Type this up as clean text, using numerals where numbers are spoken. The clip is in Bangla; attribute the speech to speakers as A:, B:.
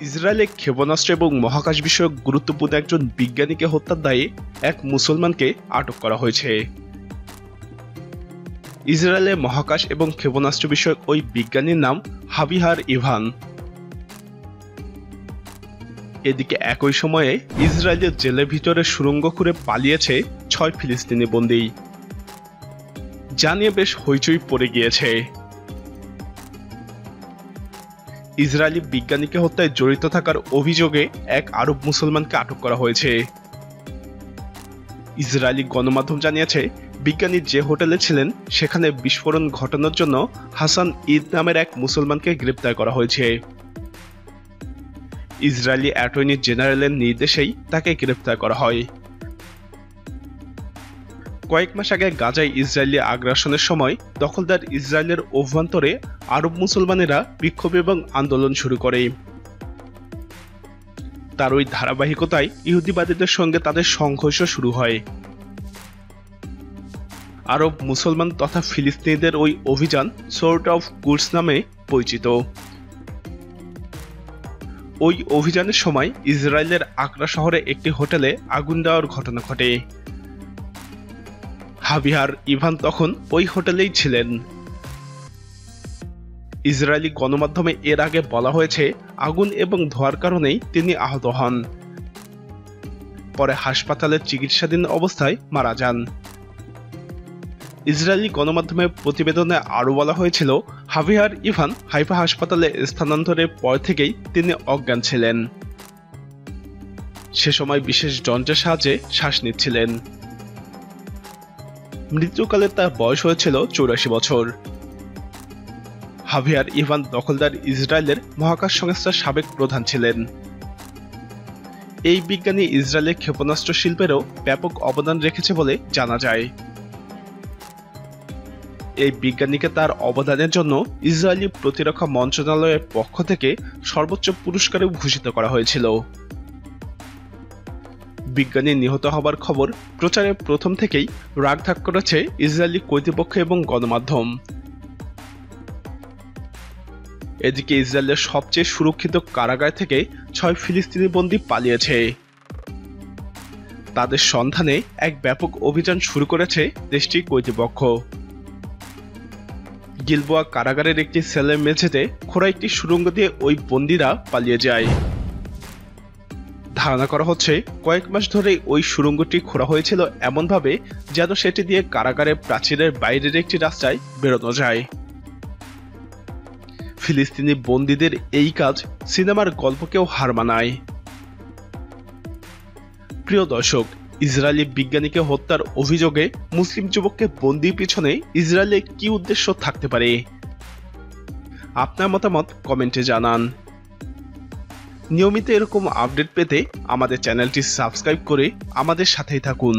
A: ইসরায়েলে ক্ষেপণাস্ত্র এবং মহাকাশ বিষয়ক গুরুত্বপূর্ণ একজন বিজ্ঞানীকে হত্যার দায়ে এক মুসলমানকে আটক করা হয়েছে। ইসরায়েলে মহাকাশ এবং ক্ষেপণাস্ত্র বিষয়ক ওই বিজ্ঞানীর নাম হাভিয়ার ইভান। এদিকে একই সময়ে ইসরায়েলের জেলের ভিতরে সুড়ঙ্গ খুঁড়ে পালিয়েছে ৬ ফিলিস্তিনি বন্দী, যা নিয়ে বেশ হইচই পড়ে গিয়েছে। ইসরায়েলি বিজ্ঞানীকে হত্যায় জড়িত থাকার অভিযোগে এক আরব মুসলমানকে আটক করা হয়েছে। ইসরায়েলি গণমাধ্যম জানিয়েছে, বিজ্ঞানী যে হোটেলে ছিলেন সেখানে বিস্ফোরণ ঘটানোর জন্য হাসান ঈদ নামের এক মুসলমানকে গ্রেপ্তার করা হয়েছে। ইসরায়েলি অ্যাটর্নি জেনারেলের নির্দেশেই তাকে গ্রেপ্তার করা হয়। কয়েক মাস আগে গাজায় ইসরায়েলি আগ্রাসনের সময় দখলদার ইসরায়েলের অভ্যন্তরে আরব মুসলমানেরা বিক্ষোভ এবং আন্দোলন শুরু করে। তার ওই ধারাবাহিকতায় ইহুদিবাদীদের সঙ্গে তাদের সংঘর্ষ শুরু হয়। আরব মুসলমান তথা ফিলিস্তিনিদের ওই অভিযান সোর্ট অফ কুডস নামে পরিচিত। ওই অভিযানের সময় ইসরায়েলের আকরা শহরে একটি হোটেলে আগুন দেওয়ার ঘটনা ঘটে। হাভিয়ার ইভান তখন ওই হোটেলেই ছিলেন। ইসরায়েলি গণমাধ্যমে এর আগে বলা হয়েছে, আগুন এবং ধোঁয়ার কারণেই তিনি আহত হন। পরে হাসপাতালে চিকিৎসাধীন অবস্থায় মারা যান। ইসরায়েলি গণমাধ্যমের প্রতিবেদনে আরও বলা হয়েছিল, হাভিয়ার ইভান হাইফা হাসপাতালে স্থানান্তরের পর থেকেই তিনি অজ্ঞান ছিলেন। সে সময় বিশেষ যন্ত্রের সাহায্যে শ্বাস নিচ্ছিলেন। মৃত্যুকালে তার বয়স হয়েছিল ৮৪ বছর। হাভিয়ার ইভান দখলদার ইসরায়েলের মহাকাশ সংস্থার সাবেক প্রধান ছিলেন। এই বিজ্ঞানী ইসরায়েলের ক্ষেপণাস্ত্র শিল্পেরও ব্যাপক অবদান রেখেছে বলে জানা যায়। এই বিজ্ঞানীকে তার অবদানের জন্য ইসরায়েলি প্রতিরক্ষা মন্ত্রণালয়ের পক্ষ থেকে সর্বোচ্চ পুরস্কারেও ভূষিত করা হয়েছিল। বিজ্ঞানী নিহত হবার খবর প্রচারের প্রথম থেকেই রাগঢাক করেছে ইসরায়েলি কর্তৃপক্ষ এবং গণমাধ্যম। এদিকে ইসরায়েলের সবচেয়ে সুরক্ষিত কারাগার থেকে ৬ ফিলিস্তিনি বন্দী পালিয়েছে। তাদের সন্ধানে এক ব্যাপক অভিযান শুরু করেছে দেশটির কর্তৃপক্ষ। গিলবোয়া কারাগারের একটি সেলের মেঝেতে খোঁড়া একটি সুড়ঙ্গ দিয়ে ওই বন্দীরা পালিয়ে যায়। ধারণা করা হচ্ছে, কয়েক মাস ধরে ওই সুড়ঙ্গটি খোঁড়া হয়েছিল এমনভাবে যেন সেটি দিয়ে কারাগারের প্রাচীরের বাইরের একটি রাস্তায় বেরোনো যায়। ফিলিস্তিনি বন্দীদের এই কাজ সিনেমার গল্পকেও হার মানায়। প্রিয় দর্শক, ইসরায়েলি বিজ্ঞানীকে হত্যার অভিযোগে মুসলিম যুবককে বন্দির পিছনে ইসরায়েলের কি উদ্দেশ্য থাকতে পারে? আপনার মতামত কমেন্টে জানান। নিয়মিত এরকম আপডেট পেতে আমাদের চ্যানেলটি সাবস্ক্রাইব করে আমাদের সাথেই থাকুন।